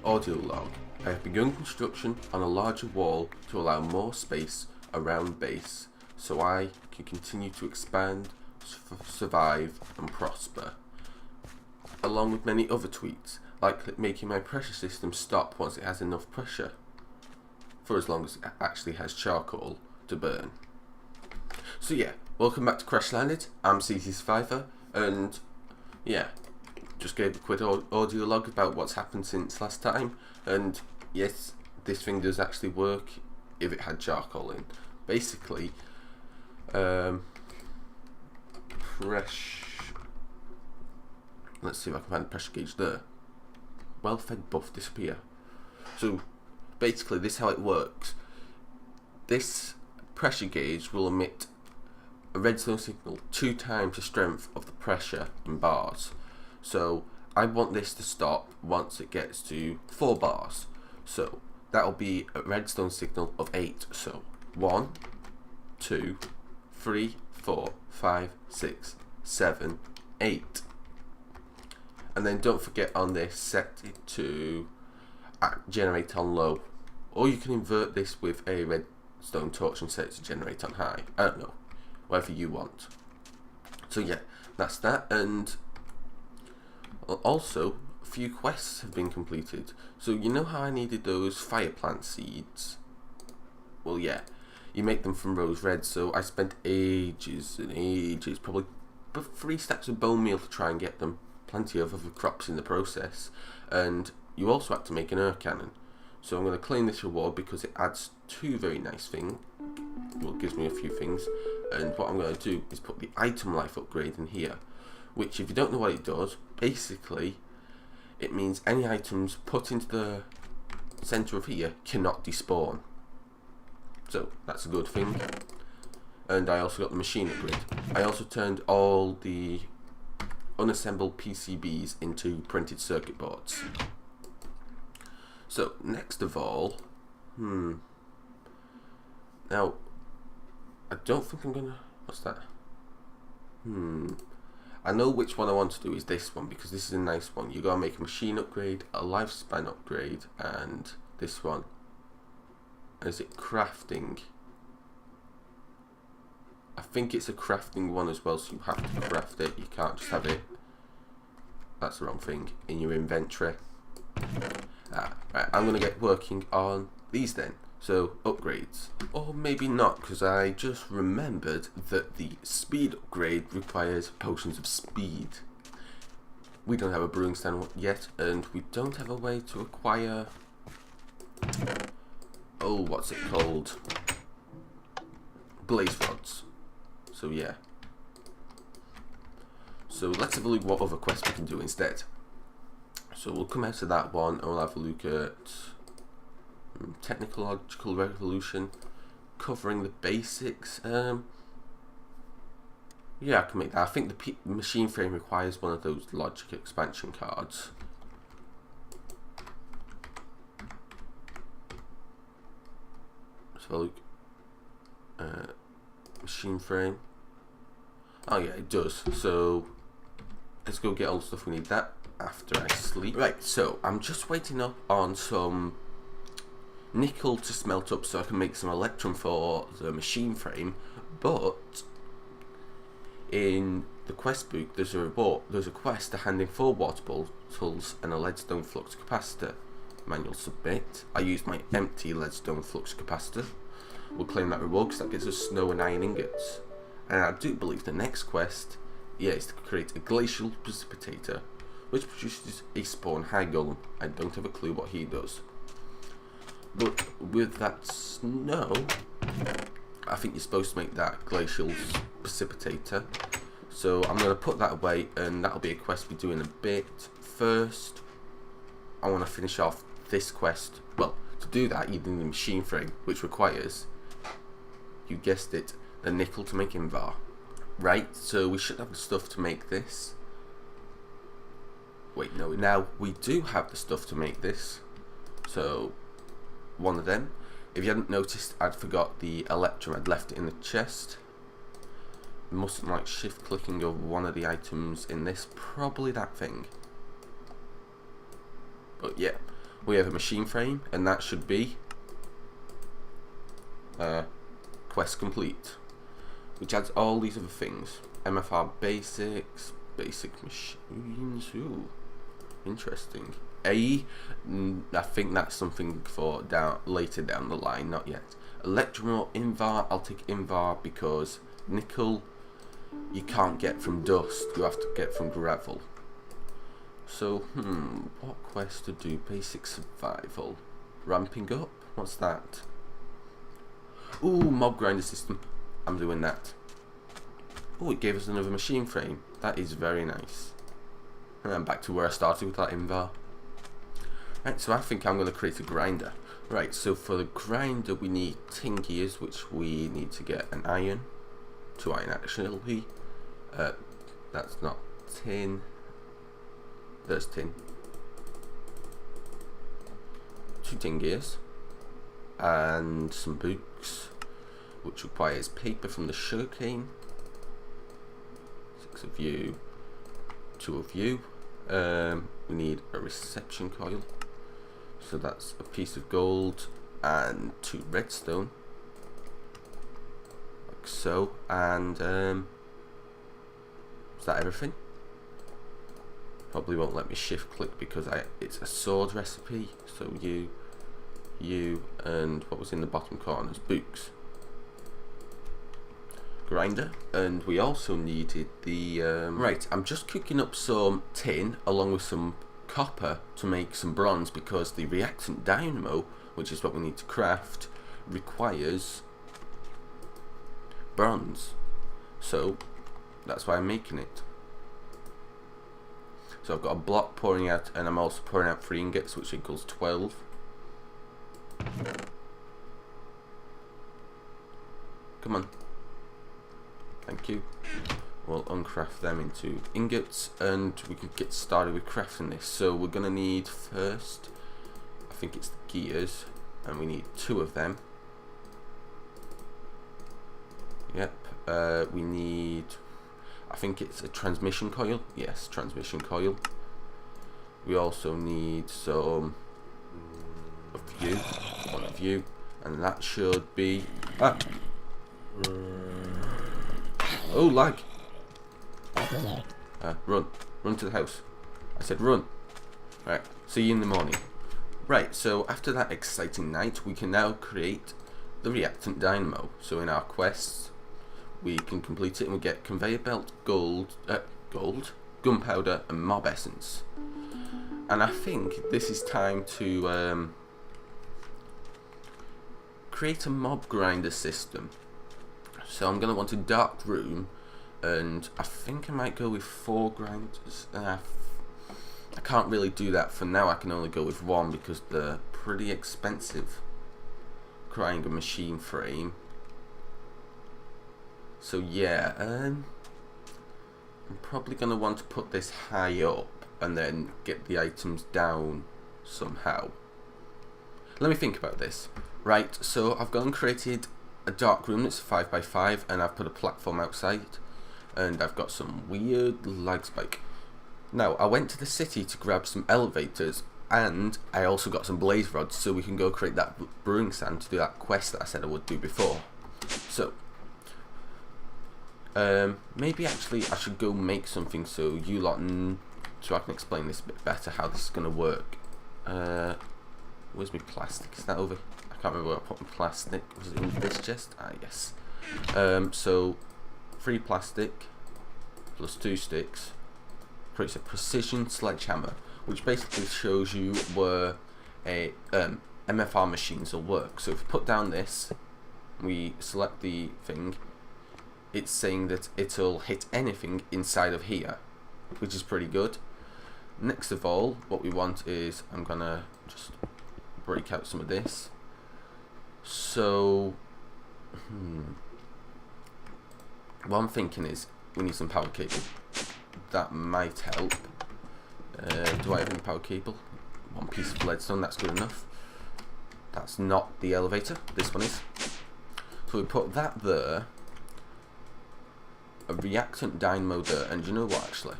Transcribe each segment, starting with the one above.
audio log. I have begun construction on a larger wall to allow more space around base so I can continue to expand, survive and prosper. Along with many other tweets, like making my pressure system stop once it has enough pressure, for as long as it actually has charcoal to burn. So yeah, welcome back to Crash Landed. I'm CZSurvivor, and yeah, just gave a quick audio log about what's happened since last time, and yes, this thing does actually work if it had charcoal in. Basically, let's see if I can find the pressure gauge there. Well-fed buff disappear. So basically this is how it works. This pressure gauge will emit a redstone signal 2 times the strength of the pressure in bars. So I want this to stop once it gets to 4 bars. So that'll be a redstone signal of 8. So 1, 2, 3, 4, 5, 6, 7, 8. And then don't forget on this, set it to generate on low. Or you can invert this with a redstone torch and set it to generate on high. I don't know, whatever you want. So yeah, that's that. And also, a few quests have been completed. So you know how I needed those fire plant seeds? Well yeah, you make them from rose red. So I spent ages and ages, probably 3 stacks of bone meal to try and get them. Plenty of other crops in the process, and you also have to make an air cannon. So I'm going to claim this reward because it adds 2 very nice things. Well, it gives me a few things, and what I'm going to do is put the item life upgrade in here, which, if you don't know what it does, basically it means any items put into the center of here cannot despawn. So that's a good thing. And I also got the machine upgrade. I also turned all the unassembled PCBs into printed circuit boards. So next of all, now I don't think I'm gonna, what's that? I know which one I want to do is this one, because this is a nice one. You gotta make a machine upgrade, a lifespan upgrade, and this one. Is it crafting? I think it's a crafting one as well, so you have to craft it. You can't just have it, that's the wrong thing, in your inventory. Right, I'm going to get working on these then. So, upgrades. Or maybe not, because I just remembered that the speed upgrade requires potions of speed. We don't have a brewing stand yet, and we don't have a way to acquire, oh, what's it called? Blaze rods. So yeah. So let's have a look what other quests we can do instead. So we'll come out of that one and we'll have a look at technological revolution, covering the basics. Yeah, I can make that. I think the machine frame requires one of those logic expansion cards. Let's have a look. Machine frame. Oh yeah, it does. So let's go get all the stuff we need that after I sleep. Right, so I'm just waiting up on some nickel to smelt up so I can make some electrum for the machine frame. But in the quest book, there's a quest to hand in 4 water bottles and a leadstone flux capacitor. Manual submit. I used my empty leadstone flux capacitor. We'll claim that reward because that gives us snow and iron ingots. And I do believe the next quest, yeah, is to create a glacial precipitator, which produces a spawn high golem. I don't have a clue what he does. But with that snow, I think you're supposed to make that glacial precipitator. So I'm going to put that away, and that'll be a quest we do in a bit. First, I want to finish off this quest. Well, to do that, you need the machine frame, which requires, you guessed it, the nickel to make Invar. Right, so we should have the stuff to make this. Wait, no, now we do have the stuff to make this. So, one of them. If you hadn't noticed, I'd forgot the electrum. I'd left it in the chest. Mustn't like shift clicking over one of the items in this. Probably that thing. But yeah, we have a machine frame, and that should be quest complete, which adds all these other things. MFR basics, basic machines. Ooh, interesting. I think that's something for later down the line, not yet. Electro Invar, I'll take Invar because nickel you can't get from dust, you have to get from gravel. So, what quest to do? Basic survival. Ramping up? What's that? Ooh, mob grinder system. I'm doing that. Oh, it gave us another machine frame. That is very nice. And I'm back to where I started with that Invar. Right, so I think I'm going to create a grinder. Right, so for the grinder we need tin gears, which we need to get an iron. 2 iron actually. That's not tin. There's tin. 2 tin gears. And some books, which requires paper from the sugarcane. 6 of you. 2 of you. We need a reception coil. So that's a piece of gold and 2 redstone, like so. And is that everything? Probably won't let me shift click because it's a sword recipe. So you, and what was in the bottom corners? Books. Grinder, and we also needed the right. I'm just cooking up some tin along with some copper to make some bronze, because the reactant dynamo, which is what we need to craft, requires bronze. So that's why I'm making it. So I've got a block pouring out, and I'm also pouring out 3 ingots, which equals 12. Come on. Thank you. We'll uncraft them into ingots, and we can get started with crafting this. So we're going to need first, I think it's the gears, and we need 2 of them. Yep. We need, I think it's a transmission coil. Yes, transmission coil. We also need some of you, 1 of you, and that should be oh, lag. Run to the house. I said run. Right, see you in the morning. Right, so after that exciting night, we can now create the reactant dynamo. So in our quests, we can complete it, and we get conveyor belt, gold, gunpowder, and mob essence. And I think this is time to create a mob grinder system. So I'm going to want a dark room, and I think I might go with 4 grinders. I can't really do that for now. I can only go with 1 because they're pretty expensive, crying a machine frame. So yeah, I'm probably going to want to put this high up and then get the items down somehow. Let me think about this. Right, so I've gone and created a dark room that's 5x5, and I've put a platform outside, and I've got some weird lag spike. Now, I went to the city to grab some elevators, and I also got some blaze rods so we can go create that brewing sand to do that quest that I said I would do before. So maybe actually I should go make something so you lot so I can explain this a bit better how this is going to work. Where's my plastic? Is that over? I can't remember where I put my plastic. Was it in this chest? Ah, yes. So 3 plastic plus 2 sticks creates a precision sledgehammer, which basically shows you where a MFR machines will work. So if we put down this, we select the thing, it's saying that it'll hit anything inside of here, which is pretty good. Next of all, what we want is, I'm gonna just break out some of this. So what I'm thinking is we need some power cable. That might help. Do I have any power cable? 1 piece of leadstone, that's good enough. That's not the elevator, this one is. So we put that there, a reactant dynamo there, and you know what actually?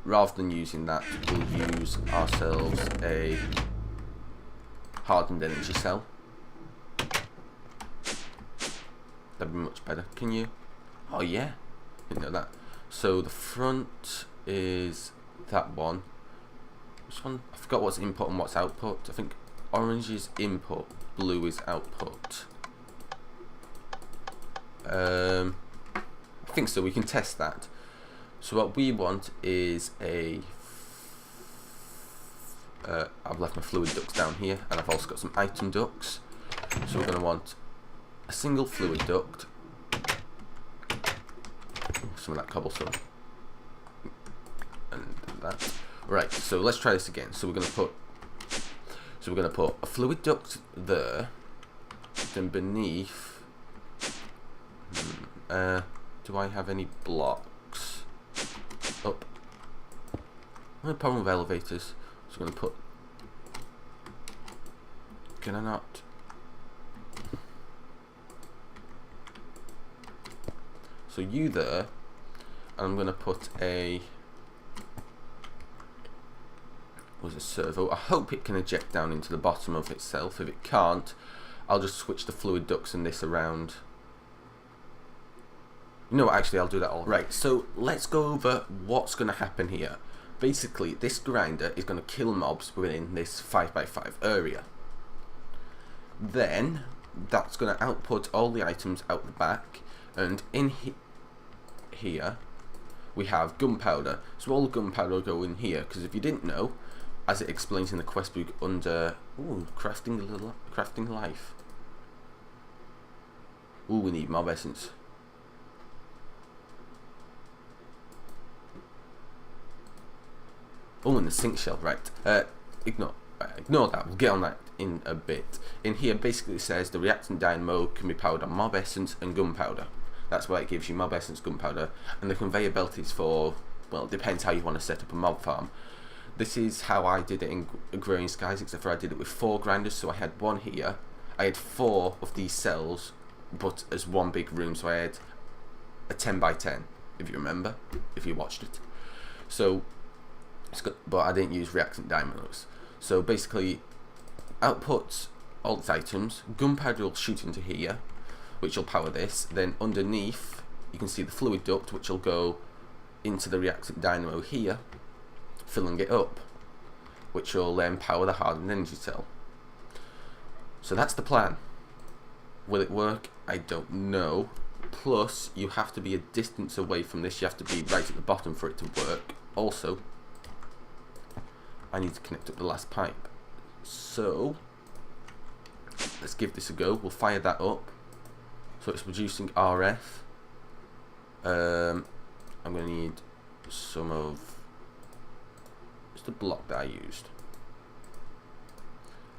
rather than using that, we'll use ourselves a hardened energy cell. That'd be much better. Can you? Oh yeah, didn't know that. So the front is that one. Which one? I forgot what's input and what's output. I think orange is input, blue is output. I think so. We can test that. So what we want is a. I've left my fluid ducts down here, and I've also got some item ducts. So we're going to want a single fluid duct. Some of that cobblestone. And that. Right. So let's try this again. So we're going to put. So we're going to put a fluid duct there. Then beneath. Do I have any blocks? Up. No problem with elevators. So I'm going to put. Can I not? So you there. And I'm going to put a. Was a servo. I hope it can eject down into the bottom of itself. If it can't, I'll just switch the fluid ducts and this around. No, actually, I'll do that all. Right, so let's go over what's going to happen here. Basically, this grinder is going to kill mobs within this 5x5 area. Then, that's going to output all the items out the back. And in here, we have gunpowder. So all the gunpowder will go in here. Because if you didn't know, as it explains in the quest book under crafting life. Ooh, we need mob essence. Oh, and the sink shell, right. Ignore that, we'll get on that in a bit. In here, basically it says the reactant dynamo can be powered on mob essence and gunpowder. That's why it gives you mob essence, gunpowder. And the conveyor belt is for, well, it depends how you want to set up a mob farm. This is how I did it in Growing Skies, except for I did it with 4 grinders, so I had one here. I had 4 of these cells, but as one big room, so I had a 10x10, if you remember, if you watched it. So, but I didn't use reactant dynamos. So basically, outputs all its items. Gunpowder will shoot into here, which will power this. Then underneath, you can see the fluid duct, which will go into the reactant dynamo here, filling it up, which will then power the hardened energy cell. So that's the plan. Will it work? I don't know. Plus, you have to be a distance away from this. You have to be right at the bottom for it to work. Also, I need to connect up the last pipe. So, let's give this a go. We'll fire that up. So it's producing RF. I'm going to need some of just the block that I used.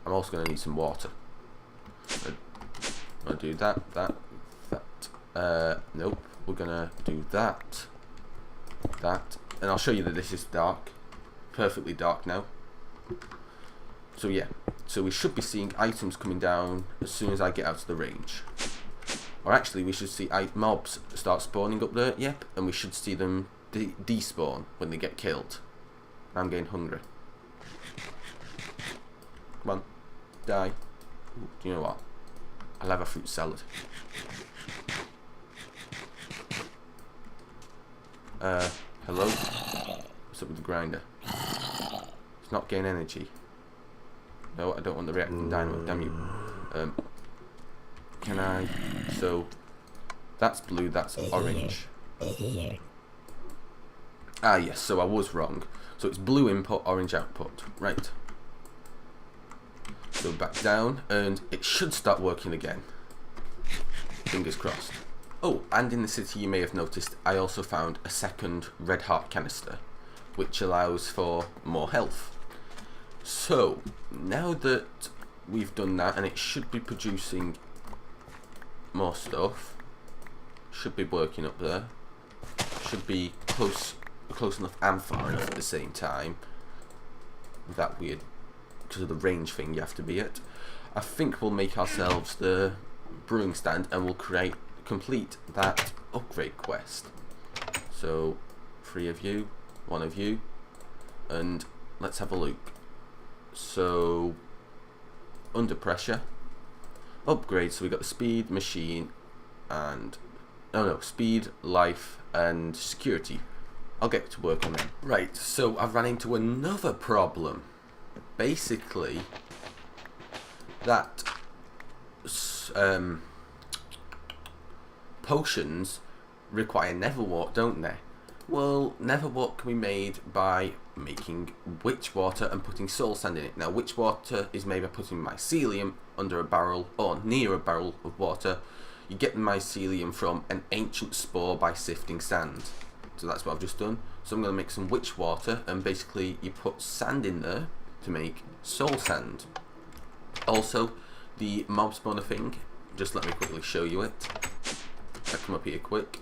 I'm also going to need some water. I'll do that. Nope. We're going to do that. And I'll show you that this is dark. Perfectly dark now. So yeah, so we should be seeing items coming down as soon as I get out of the range. Or actually we should see mobs start spawning up there, yep, and we should see them despawn when they get killed. I'm getting hungry. Come on, die. Ooh, do you know what? I'll have a fruit salad. Hello? What's up with the grinder? It's not getting energy. No, I don't want the reactant dynamo, damn you. Can I? So, that's blue, that's orange. Ah yes, so I was wrong. So it's blue input, orange output. Right. So back down, and it should start working again. Fingers crossed. Oh, and in the city you may have noticed, I also found a second red heart canister, which allows for more health. So, now that we've done that, and it should be producing more stuff, should be working up there, should be close enough and far enough at the same time, with that weird, because of the range thing you have to be at. I think we'll make ourselves the brewing stand, and we'll complete that upgrade quest. So, 3 of you, 1 of you, and let's have a look. So under pressure, upgrade. So we got the speed, machine, and speed, life, and security. I'll get to work on it. Right, so I've run into another problem. Basically, that potions require Neverwalk, don't they? Well, Neverwalk can be made by making witch water and putting soul sand in it. Now, witch water is made by putting mycelium under a barrel or near a barrel of water. You get the mycelium from an ancient spore by sifting sand. So that's what I've just done. So I'm going to make some witch water, and basically you put sand in there to make soul sand. Also, the mob spawner thing, just let me quickly show you it. I'll come up here quick.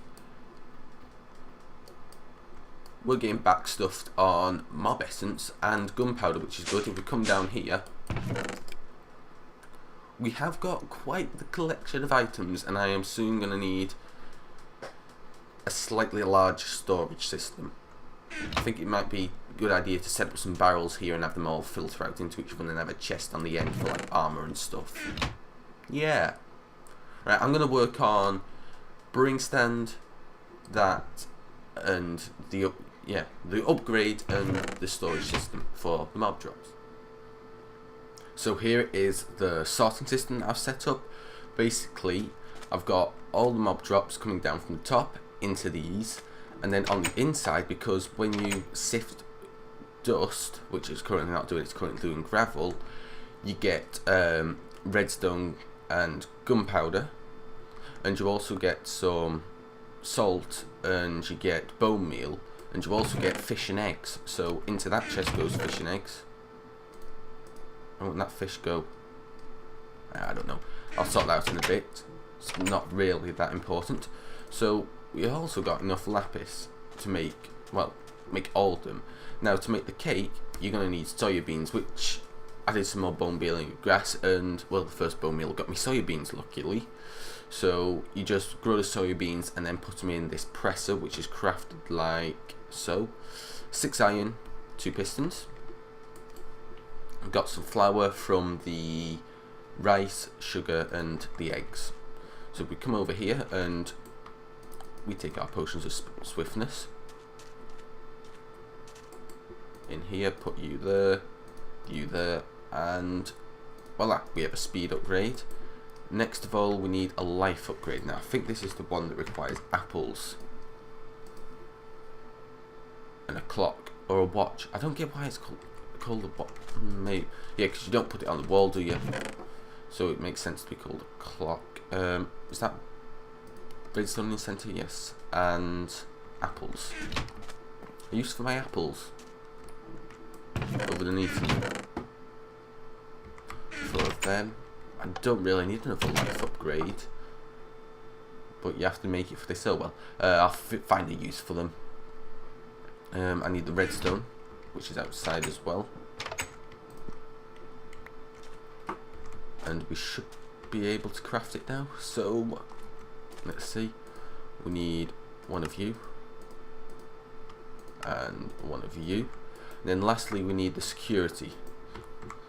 We're getting back stuffed on mob essence and gunpowder, which is good. If we come down here, we have got quite the collection of items, and I am soon going to need a slightly larger storage system. I think it might be a good idea to set up some barrels here and have them all filter out into each one and have a chest on the end for like armor and stuff. Yeah. Right, I'm going to work on brewing stand, that, and the upgrade and the storage system for the mob drops. So here is the sorting system that I've set up. Basically, I've got all the mob drops coming down from the top into these, and then on the inside, because when you sift dust, which it's currently not doing, it's currently doing gravel, you get redstone and gunpowder, and you also get some salt, and you get bone meal, and you also get fish and eggs. So into that chest goes fish and eggs. I want that fish go. I don't know. I'll sort that out in a bit. It's not really that important. So we also got enough lapis to make all of them. Now to make the cake, you're gonna need soybeans, which I did some more bone meal and grass, and well, the first bone meal got me soybeans, luckily. So you just grow the soybeans and then put them in this presser, which is crafted like so. 6 iron, 2 pistons. I've got some flour from the rice, sugar, and the eggs. So we come over here and we take our potions of swiftness. In here, put you there, and voila, we have a speed upgrade. Next of all, we need a life upgrade. Now, I think this is the one that requires apples and a clock or a watch. I don't get why it's called a watch. Maybe, yeah, because you don't put it on the wall, do you? So it makes sense to be called a clock. Is that redstone in the center? Yes, and apples. I used for my apples over underneath me. 4 of them. I don't really need another life upgrade, but you have to make it for this. Oh well, I'll find a use for them. I need the redstone, which is outside as well, and we should be able to craft it now. So let's see, we need one of you and one of you, and then lastly we need the security,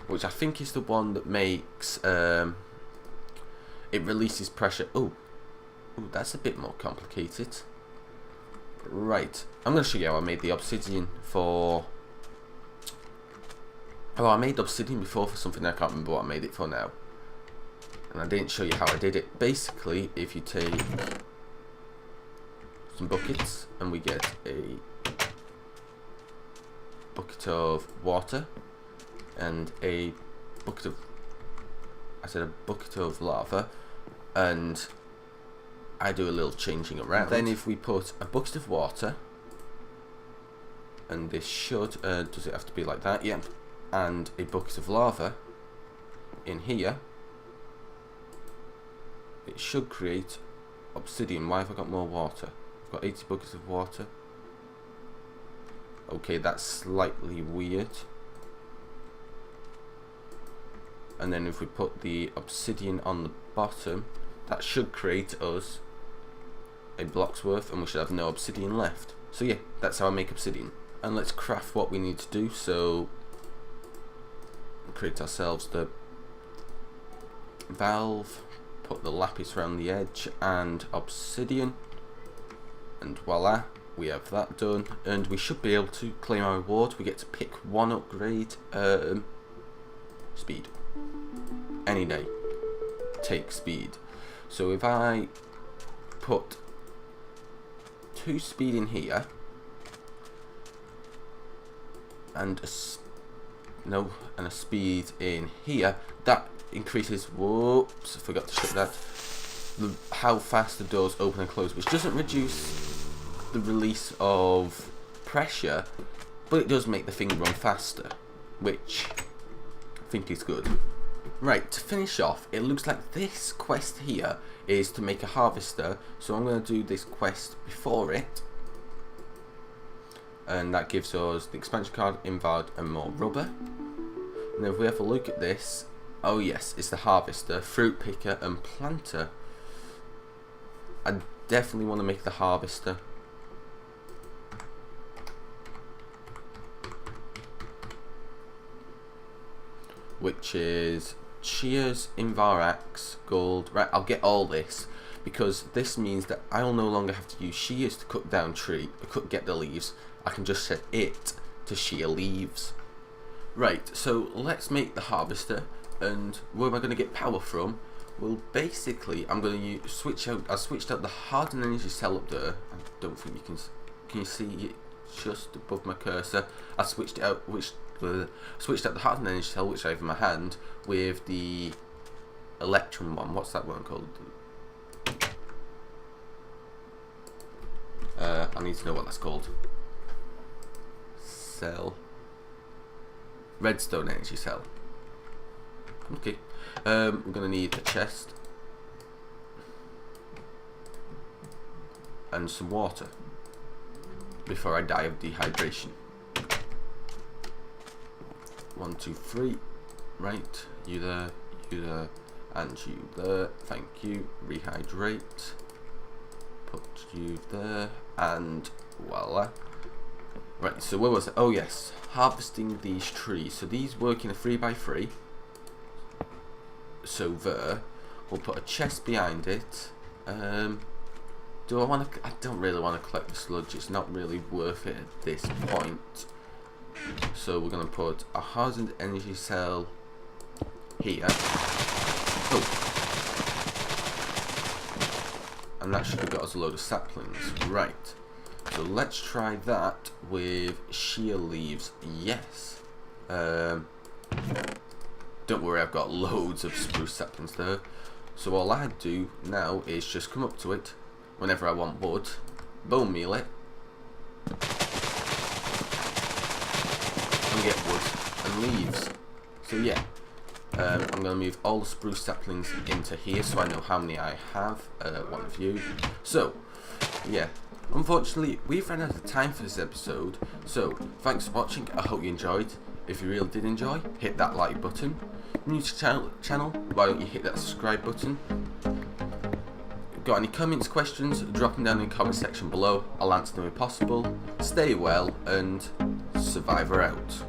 which I think is the one that makes it releases pressure. Oh, that's a bit more complicated. Right, I'm going to show you how I made the obsidian for. Oh, I made obsidian before for something, I can't remember what I made it for now, and I didn't show you how I did it. Basically, if you take some buckets and we get a bucket of water and a bucket of lava, and I do a little changing around. Then if we put a bucket of water, and this should, does it have to be like that? Yeah. And a bucket of lava in here, it should create obsidian. Why have I got more water? I've got 80 buckets of water. Okay, that's slightly weird. And then if we put the obsidian on the bottom, that should create us a block's worth, and we should have no obsidian left. So yeah, that's how I make obsidian. and let's craft what we need to do. So create ourselves the valve, put the lapis around the edge and obsidian, and voila, we have that done, and we should be able to claim our reward. We get to pick one upgrade. Speed, any day, take speed. So if I put 2 speed in here and a speed in here, that increases, whoops, I forgot to shut that, how fast the doors open and close, which doesn't reduce the release of pressure, but it does make the thing run faster, which I think is good. Right, to finish off, it looks like this quest here is to make a harvester, so I'm going to do this quest before it, and that gives us the expansion card, invalid, and more rubber. And if we have a look at this, oh yes, it's the harvester, fruit picker, and planter. I definitely want to make the harvester. Which is shears, invarax, gold. Right, I'll get all this because this means that I'll no longer have to use shears to cut down get the leaves. I can just set it to shear leaves. Right, so let's make the harvester. And where am I going to get power from? Well, basically, I'm going to switch out. I switched out the hardened energy cell up there. I don't think you can. Can you see it just above my cursor? I switched it out. Switched out the hardened energy cell, which I have in my hand, with the electron one. What's that one called? I need to know what that's called. Cell. Redstone energy cell. Okay. We're gonna need a chest and some water before I die of dehydration. 1, 2, 3. Right, you there, and you there. Thank you. Rehydrate. Put you there, and voila. Right, so where was it? Oh yes, harvesting these trees. So these work in a 3x3. So there, we'll put a chest behind it. Do I want to? I don't really want to collect the sludge. It's not really worth it at this point. So we're going to put a hardened energy cell here. Oh. And that should have got us a load of saplings. Right. So let's try that with sheer leaves. Yes. Don't worry, I've got loads of spruce saplings there. So all I do now is just come up to it whenever I want wood, bone meal it, and get wood and leaves. So yeah, I'm going to move all the spruce saplings into here so I know how many I have, one of you. So yeah, unfortunately we've run out of time for this episode, so thanks for watching. I hope you enjoyed. If you really did enjoy, hit that like button. New to channel, why don't you hit that subscribe button? Got any comments, questions, drop them down in the comment section below. I'll answer them if possible. Stay well, and Survivor out.